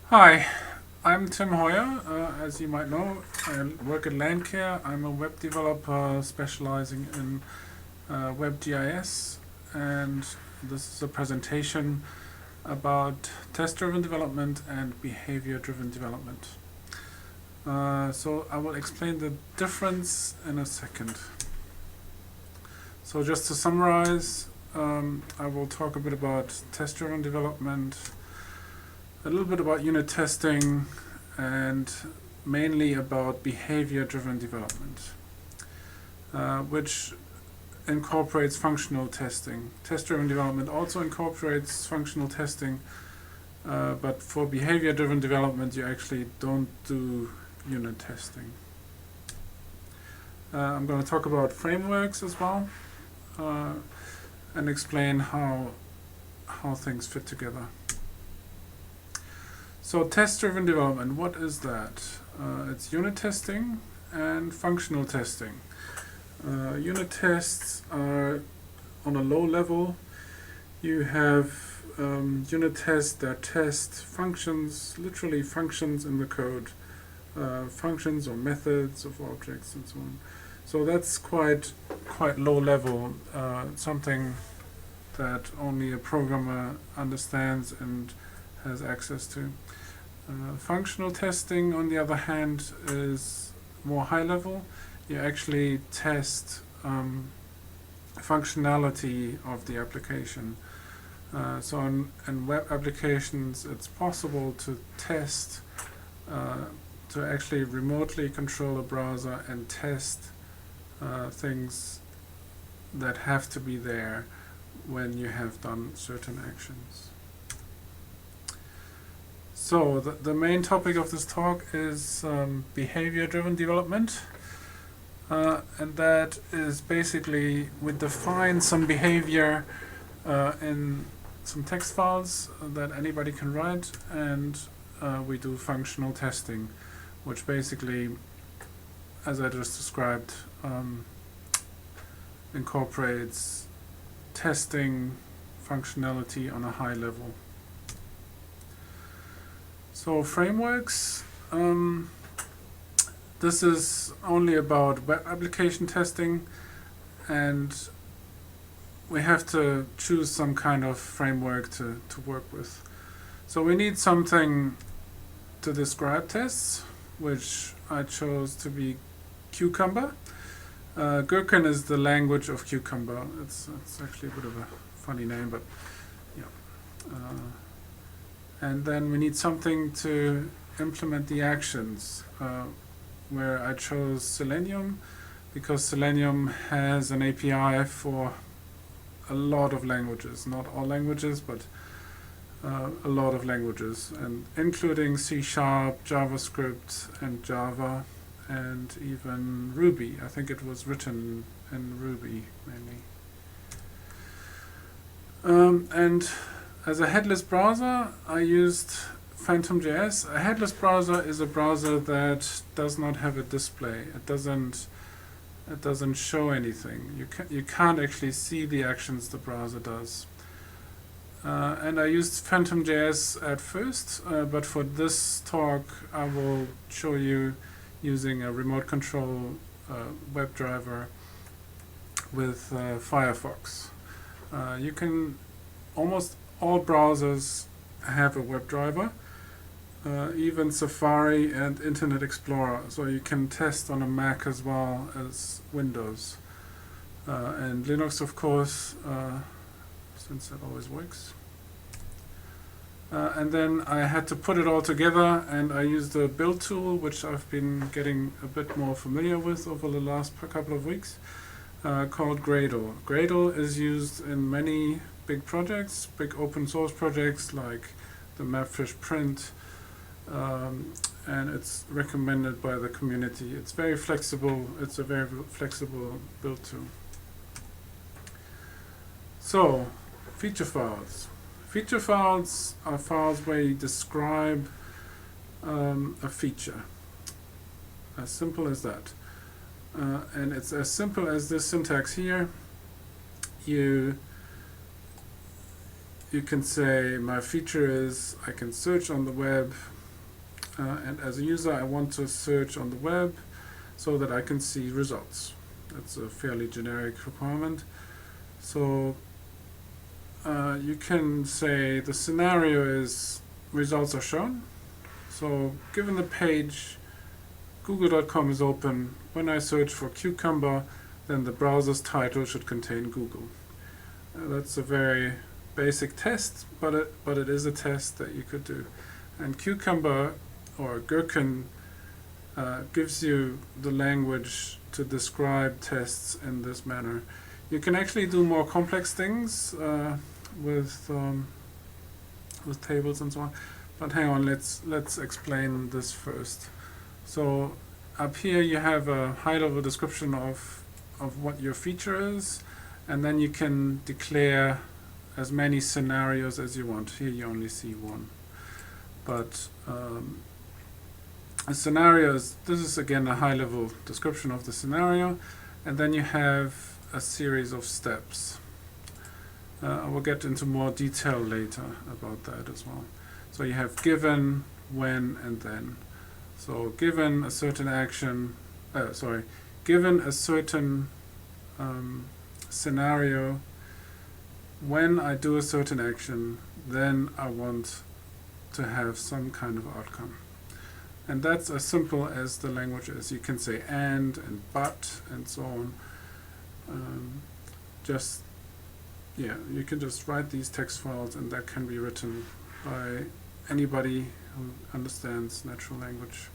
Hi, I'm Tim Hoyer. As you might know, I work at Landcare. I'm a web developer specializing in WebGIS, and this is a presentation about test-driven development and behavior-driven development. So I will explain the difference in a second. So just to summarize, I will talk a bit about test-driven development, a little bit about unit testing, and mainly about behavior-driven development, which incorporates functional testing. Test-driven development also incorporates functional testing, but for behavior-driven development you actually don't do unit testing. I'm going to talk about frameworks as well, and explain how things fit together. So test-driven development, what is that? It's unit testing and functional testing. Unit tests are on a low level. You have unit tests that test functions, literally functions in the code, functions or methods of objects and so on. So that's quite low level, something that only a programmer understands and has access to. Functional testing, on the other hand, is more high level. You actually test functionality of the application. So in web applications, it's possible to test, to actually remotely control a browser and test things that have to be there when you have done certain actions. So the main topic of this talk is behavior-driven development, and that is basically we define some behavior in some text files that anybody can write, and we do functional testing, which basically, as I just described, incorporates testing functionality on a high level. So frameworks, this is only about web application testing, and we have to choose some kind of framework to work with. So we need something to describe tests, which I chose to be Cucumber. Gherkin is the language of Cucumber. It's actually a bit of a funny name, but yeah. And then we need something to implement the actions, where I chose Selenium, because Selenium has an API for a lot of languages, not all languages, but a lot of languages, and including C#, JavaScript, and Java, and even Ruby. I think it was written in Ruby mainly. And as a headless browser, I used Phantom.js. A headless browser is a browser that does not have a display. It doesn't show anything. You can't actually see the actions the browser does. And I used Phantom.js at first, but for this talk I will show you using a remote control WebDriver with Firefox. You can almost all browsers have a WebDriver, even Safari and Internet Explorer, so you can test on a Mac as well as Windows. And Linux, of course, since it always works. And then I had to put it all together, and I used a build tool, which I've been getting a bit more familiar with over the last couple of weeks, called Gradle. Gradle is used in many big projects, big open source projects like the Mapfish print, and it's recommended by the community. It's very flexible. It's a very flexible build tool. So, feature files. Feature files are files where you describe a feature. As simple as that. And it's as simple as this syntax here. You can say my feature is I can search on the web and as a user I want to search on the web so that I can see results. That's a fairly generic requirement. So you can say the scenario is results are shown. So given the page google.com is open, when I search for cucumber, then the browser's title should contain Google. That's a very basic test, but it is a test that you could do. And cucumber or gherkin gives you the language to describe tests in this manner. You can actually do more complex things with tables and so on. But hang on, let's explain this first. So up here you have a high-level description of what your feature is, and then you can declare as many scenarios as you want. Here you only see one. But a scenario this is again a high-level description of the scenario, and then you have a series of steps. I will get into more detail later about that as well. So you have given, when, and then. So given a certain action, given a certain scenario, when I do a certain action, then I want to have some kind of outcome. And that's as simple as the language is. You can say and but and so on. You can just write these text files, and that can be written by anybody who understands natural language.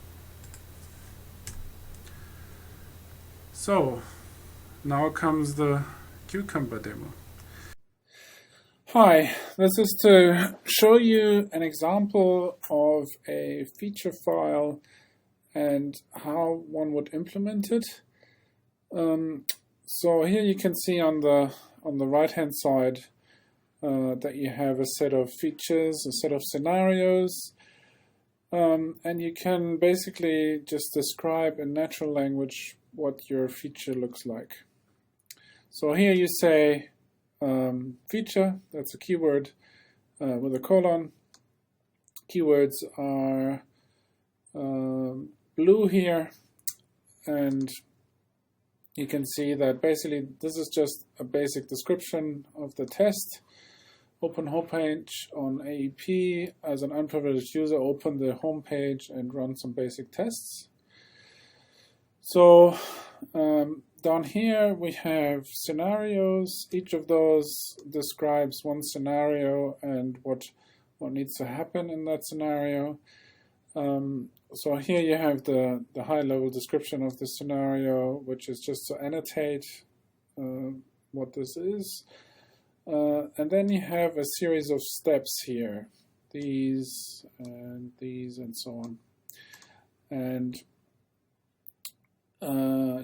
So now comes the Cucumber demo. Hi, this is to show you an example of a feature file and how one would implement it. So here you can see on the right hand side that you have a set of features, a set of scenarios, and you can basically just describe in natural language what your feature looks like. So here you say feature, that's a keyword with a colon. Keywords are blue here, and you can see that basically this is just a basic description of the test. Open homepage on AEP. As an unprivileged user, open the homepage and run some basic tests. So down here we have scenarios. Each of those describes one scenario and what needs to happen in that scenario. So here you have the high-level description of the scenario, which is just to annotate what this is. And then you have a series of steps here, these and so on. And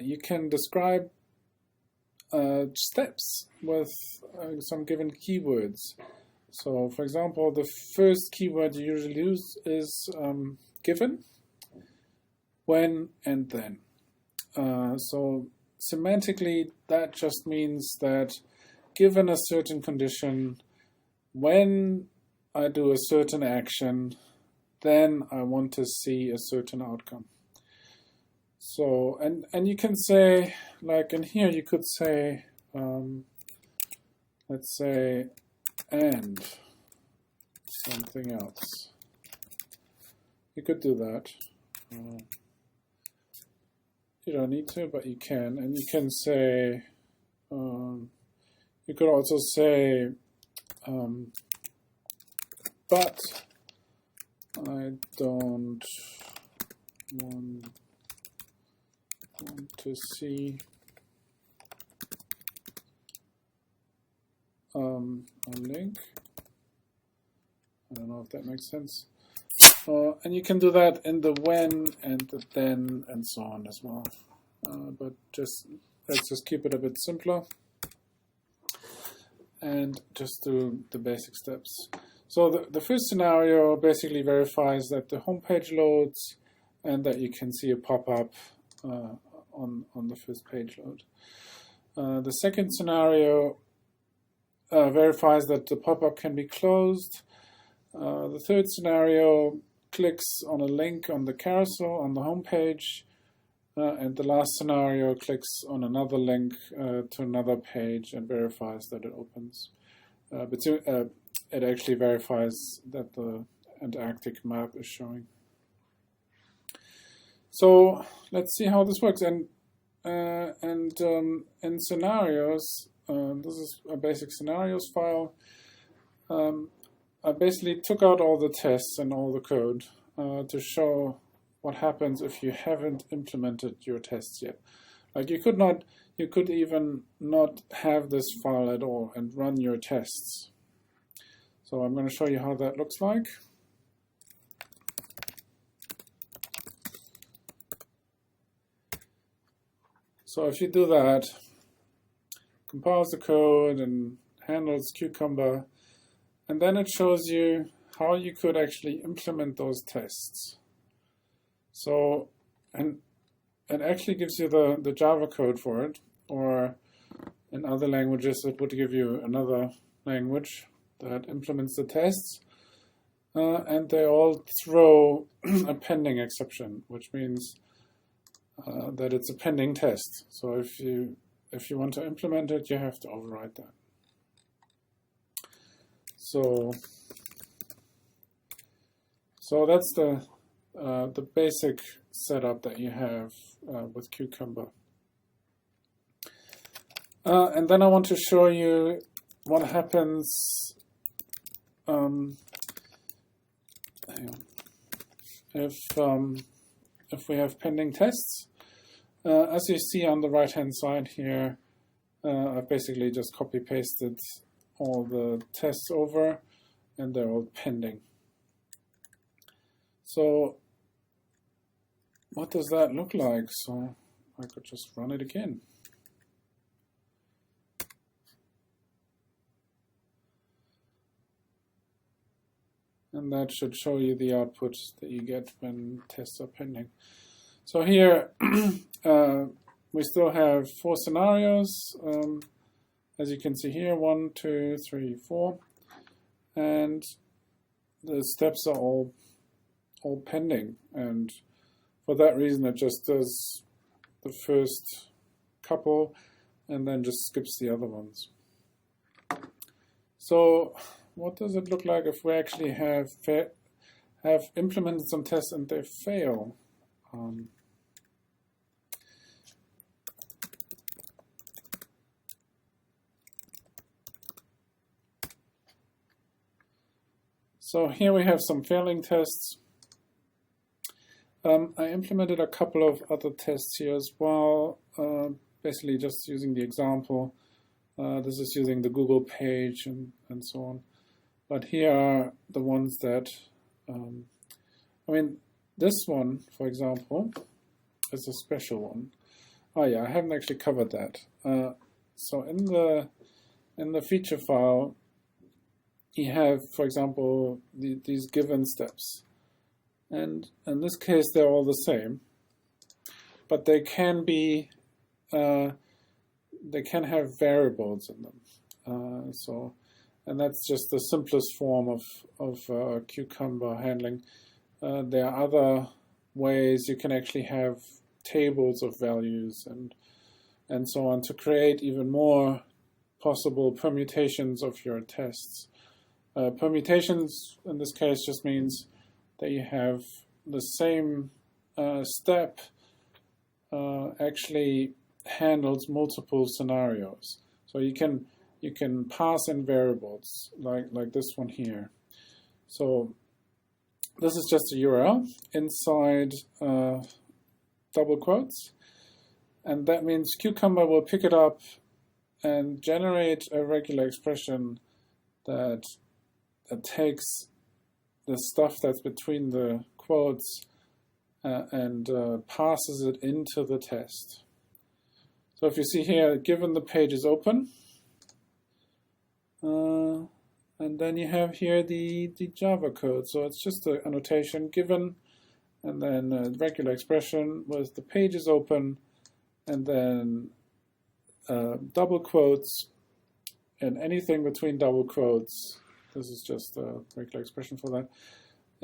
you can describe steps with some given keywords. So for example, the first keyword you usually use is given, when, and then. So semantically, that just means that given a certain condition, when I do a certain action, then I want to see a certain outcome. So, and you can say, like in here, you could say, let's say, and something else. You could do that. You don't need to, but you can. And you can say, you could also say, but I don't want to see a link. I don't know if that makes sense. And you can do that in the when and the then and so on as well. But let's just keep it a bit simpler and just do the basic steps. So the first scenario basically verifies that the homepage loads and that you can see a pop-up on the first page load. The second scenario verifies that the pop-up can be closed. The third scenario clicks on a link on the carousel on the home page, and the last scenario clicks on another link to another page and verifies that it opens. It actually verifies that the Antarctic map is showing. So let's see how this works. And in scenarios, this is a basic scenarios file. I basically took out all the tests and all the code to show what happens if you haven't implemented your tests yet. Like you could even not have this file at all and run your tests. So I'm going to show you how that looks like. So if you do that, compiles the code and handles Cucumber, and then it shows you how you could actually implement those tests. So, and it actually gives you the Java code for it, or in other languages it would give you another language that implements the tests, and they all throw a pending exception, which means that it's a pending test. So if you want to implement it, you have to override that. So that's the basic setup that you have with Cucumber. And then I want to show you what happens if we have pending tests. As you see on the right-hand side here, I've basically just copy-pasted all the tests over, and they're all pending. So what does that look like? So I could just run it again. And that should show you the output that you get when tests are pending. So here we still have 4 scenarios. As you can see here, 1, 2, 3, 4, and the steps are all pending. And for that reason, it just does the first couple and then just skips the other ones. So what does it look like if we actually have implemented some tests and they fail? So here we have some failing tests. I implemented a couple of other tests here as well, basically just using the example. This is using the Google page and so on. But here are the ones that, I mean, this one, for example, is a special one. Oh yeah, I haven't actually covered that. So in the feature file, you have, for example, these given steps. And in this case, they're all the same. But they can be, they can have variables in them. And that's just the simplest form of Cucumber handling. There are other ways you can actually have tables of values and so on to create even more possible permutations of your tests. Permutations in this case just means that you have the same step actually handles multiple scenarios. So you can pass in variables like this one here. So this is just a URL inside double quotes, and that means Cucumber will pick it up and generate a regular expression that takes the stuff that's between the quotes and passes it into the test. So if you see here, given the page is open, and then you have here the Java code. So it's just an annotation given, and then a regular expression with the page is open, and then double quotes, and anything between double quotes, this is just a regular expression for that,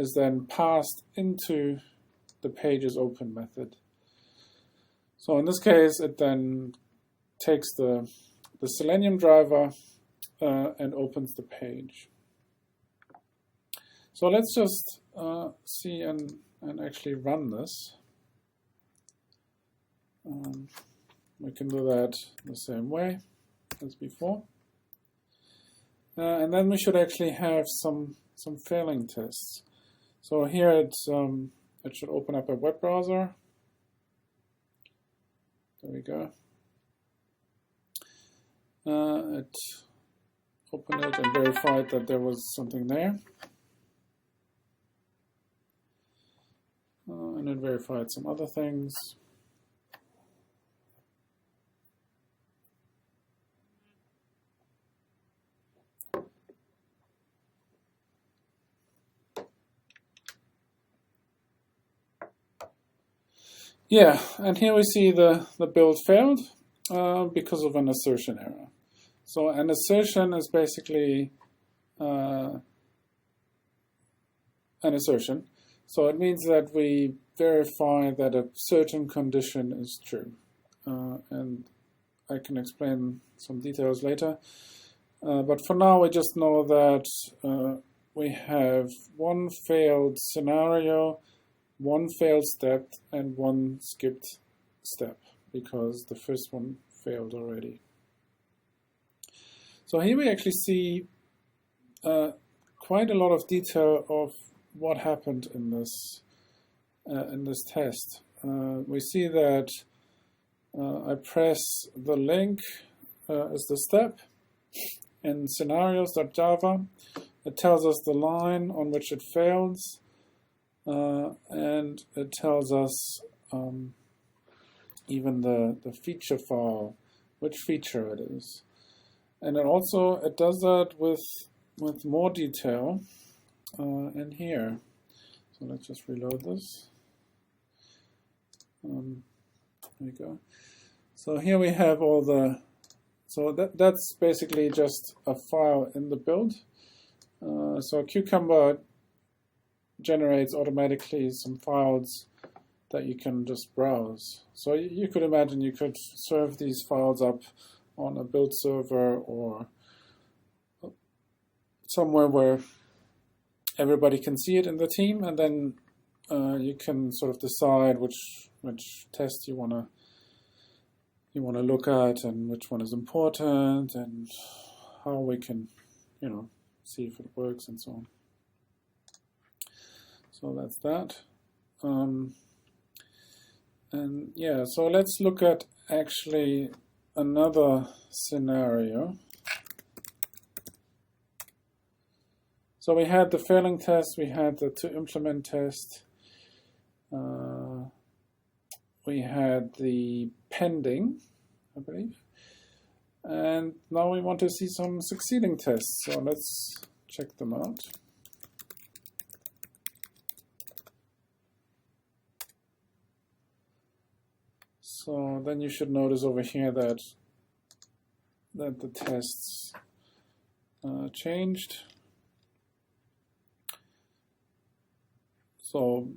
is then passed into the pages open method. So in this case, it then takes the Selenium driver and opens the page. So let's just see and actually run this. We can do that the same way as before. And then we should actually have some failing tests. So here it should open up a web browser. There we go. It opened it and verified that there was something there. And it verified some other things. Yeah, and here we see the build failed because of an assertion error. So an assertion is basically an assertion. So it means that we verify that a certain condition is true. And I can explain some details later. But for now, we just know that we have one failed scenario, one failed step, and one skipped step, because the first one failed already. So here we actually see quite a lot of detail of what happened in this test. We see that I press the link as the step in scenarios.java. It tells us the line on which it fails, and it tells us even the feature file, which feature it is. And it does that with more detail in here. So let's just reload this. There we go. So here we have all the, so that's basically just a file in the build. So Cucumber generates automatically some files that you can just browse. So you could imagine you could serve these files up on a build server or somewhere where everybody can see it in the team, and then you can sort of decide which test you wanna look at and which one is important and how we can, see if it works and so on. So that's that. And yeah, so let's look at actually another scenario. So we had the failing test, we had the to implement test, we had the pending, I believe, and now we want to see some succeeding tests. So let's check them out. So then you should notice over here that the tests changed. So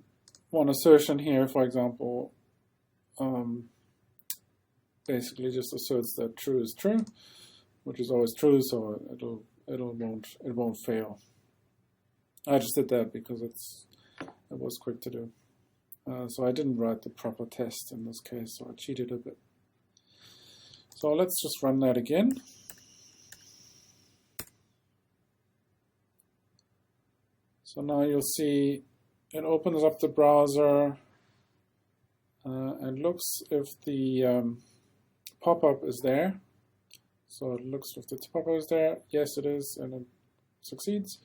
one assertion here, for example, basically just asserts that true is true, which is always true, so it won't fail. I just did that because it was quick to do. So I didn't write the proper test in this case, so I cheated a bit. So let's just run that again. So now you'll see it opens up the browser and looks if the pop-up is there. So it looks if the pop-up is there. Yes, it is, and it succeeds.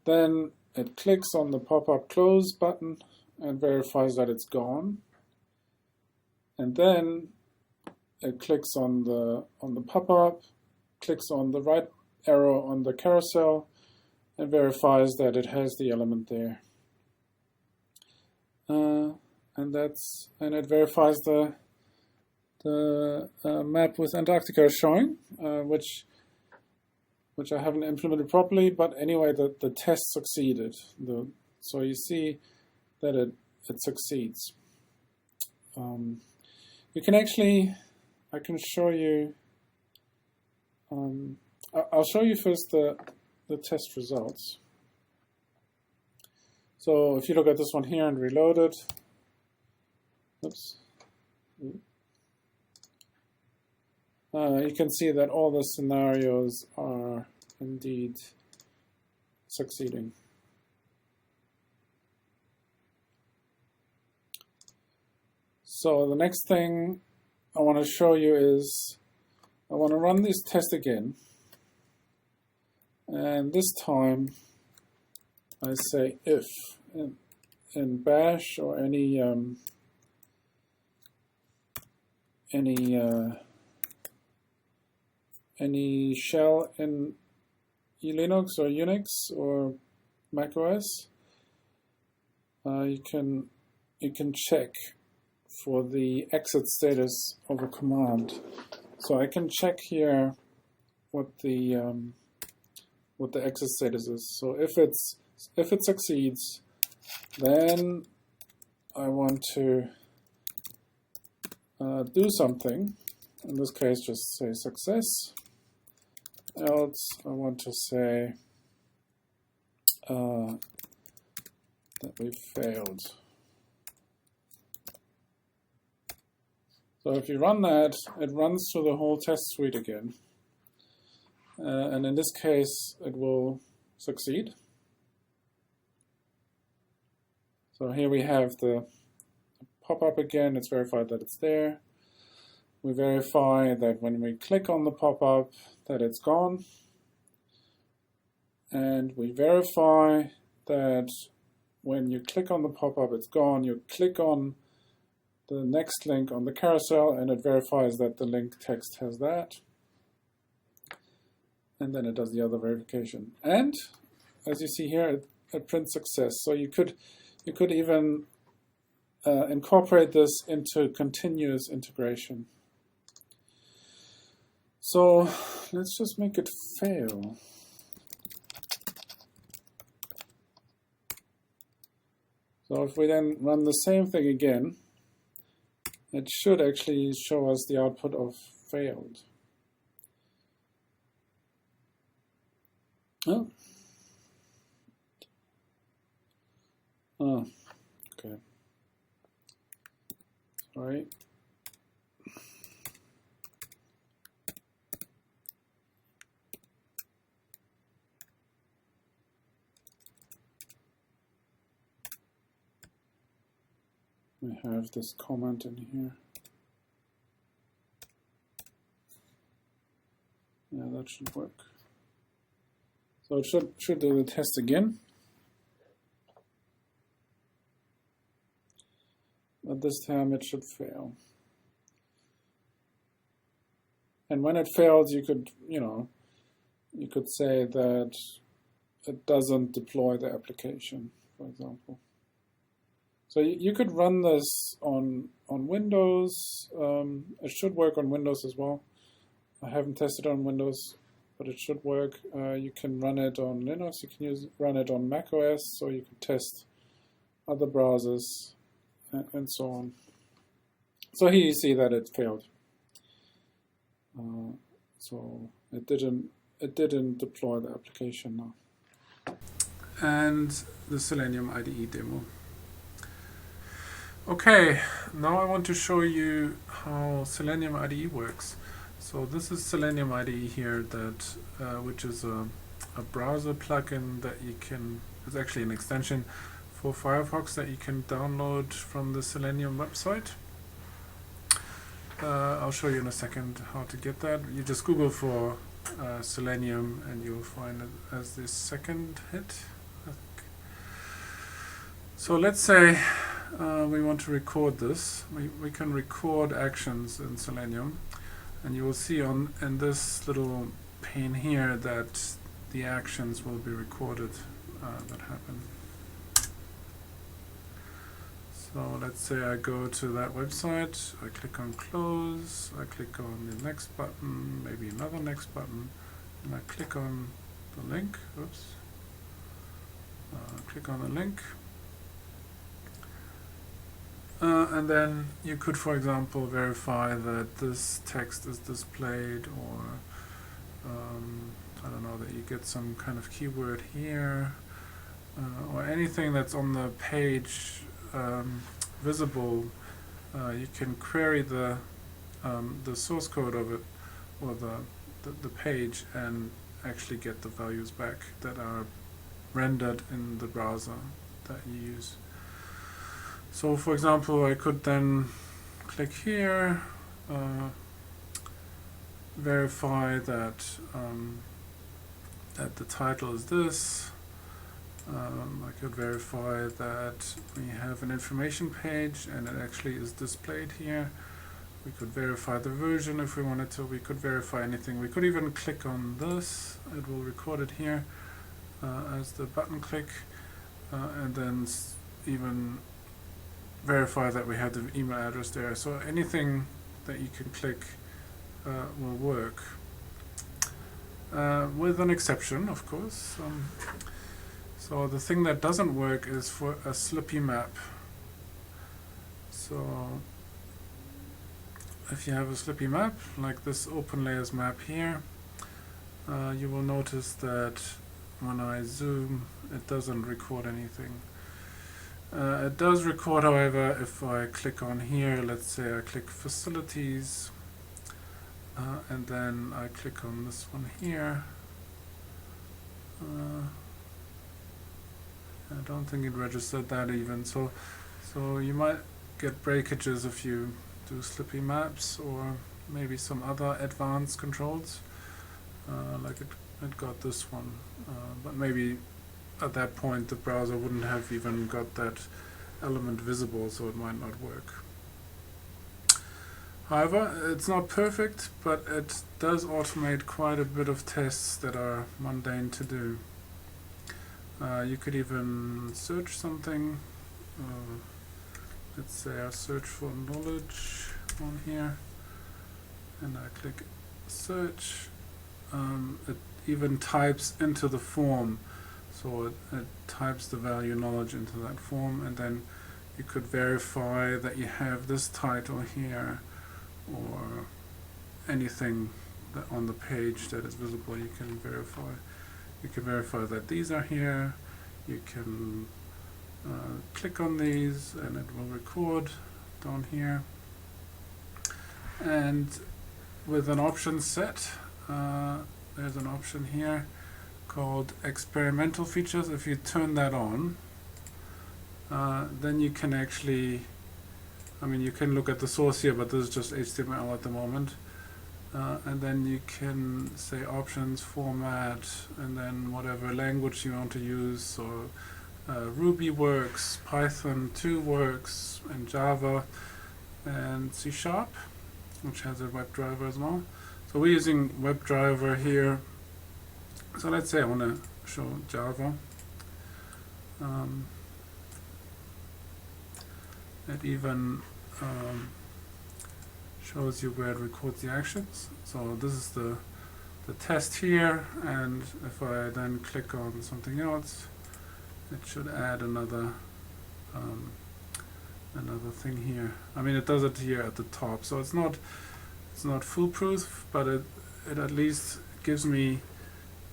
Then it clicks on the pop-up close button and verifies that it's gone. And then it clicks on the pop-up, clicks on the right arrow on the carousel, and verifies that it has the element there. And it verifies the map with Antarctica showing, which I haven't implemented properly, but anyway, the test succeeded. So you see that it succeeds. You can actually, I can show you, I'll show you first the test results. So if you look at this one here and reload it, oops, you can see that all the scenarios are indeed succeeding. So the next thing I want to show you is I want to run this test again, and this time I say if in bash or any shell in Linux or Unix or Mac OS, you can check for the exit status of a command. So I can check here what the exit status is. So if it succeeds, then I want to do something. In this case, just say success. Else, I want to say that we failed. So if you run that, it runs through the whole test suite again. And in this case, it will succeed. So here we have the pop-up again. It's verified that it's there. We verify that when we click on the pop-up that it's gone. And we verify that when you click on the pop-up it's gone. You click on the next link on the carousel and it verifies that the link text has that. And then it does the other verification. And as you see here, it prints success. So you could even incorporate this into continuous integration. So let's just make it fail. So if we then run the same thing again, it should actually show us the output of failed. Oh. Oh, okay. Sorry. We have this comment in here. Yeah, that should work. So it should do the test again. But this time it should fail. And when it fails, you could say that it doesn't deploy the application, for example. So you could run this on Windows. It should work on Windows as well. I haven't tested it on Windows, but it should work. You can run it on Linux. You can run it on Mac OS, so you can test other browsers and so on. So here you see that it failed. So it didn't deploy the application now. And the Selenium IDE demo. Okay, now I want to show you how Selenium IDE works. So this is Selenium IDE here, which is a browser plugin that you can. It's actually an extension for Firefox that you can download from the Selenium website. I'll show you in a second how to get that. You just Google for Selenium and you'll find it as this second hit. So let's say we want to record this. We can record actions in Selenium, and you will see in this little pane here that the actions will be recorded that happen. So let's say I go to that website, I click on close, I click on the next button, maybe another next button, and I click on the link. Oops. click on the link. And then you could, for example, verify that this text is displayed, or I don't know, that you get some kind of keyword here, or anything that's on the page visible. You can query the source code of it, or the page, and actually get the values back that are rendered in the browser that you use. So for example, I could then click here, verify that that the title is this. I could verify that we have an information page and it actually is displayed here. We could verify the version if we wanted to. We could verify anything. We could even click on this. It will record it here as the button click, and then even verify that we have the email address there. So anything that you can click will work, with an exception, of course. So the thing that doesn't work is for a slippy map. So if you have a slippy map, like this open layers map here, you will notice that when I zoom, it doesn't record anything. It does record, however, if I click on here. Let's say I click facilities, and then I click on this one here. I don't think it registered that even. So you might get breakages if you do slippy maps, or maybe some other advanced controls, like it got this one, but maybe at that point the browser wouldn't have even got that element visible, so it might not work. However, it's not perfect, but it does automate quite a bit of tests that are mundane to do. You could even search something. Let's say I search for knowledge on here, and I click search. It even types into the form, so it types the value knowledge into that form, and then you could verify that you have this title here, or anything that on the page that is visible. You can verify. You can verify that these are here. You can click on these and it will record down here. And with an option set, there's an option here called experimental features. If you turn that on, then you can actually, you can look at the source here, but this is just HTML at the moment. And then you can say options, format, and then whatever language you want to use. So Ruby works, Python 2 works, and Java, and C#, which has a WebDriver as well. So we're using WebDriver here. So let's say I want to show Java. It even shows you where it records the actions. So this is the test here, and if I then click on something else, it should add another thing here. It does it here at the top, so it's not foolproof, but it at least gives me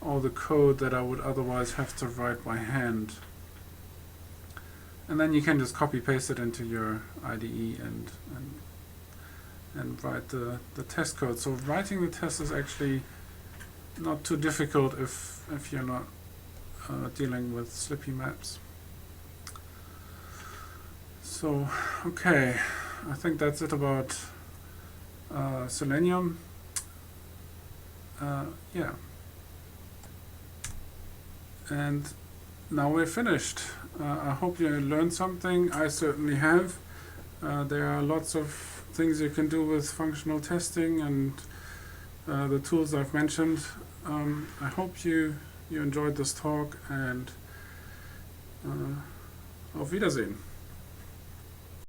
all the code that I would otherwise have to write by hand. And then you can just copy paste it into your IDE and write the test code. So writing the test is actually not too difficult if you're not dealing with slippy maps. So okay, I think that's it about Selenium. Yeah. And now we're finished. I hope you learned something. I certainly have. There are lots of things you can do with functional testing and the tools I've mentioned. I hope you enjoyed this talk, and auf Wiedersehen.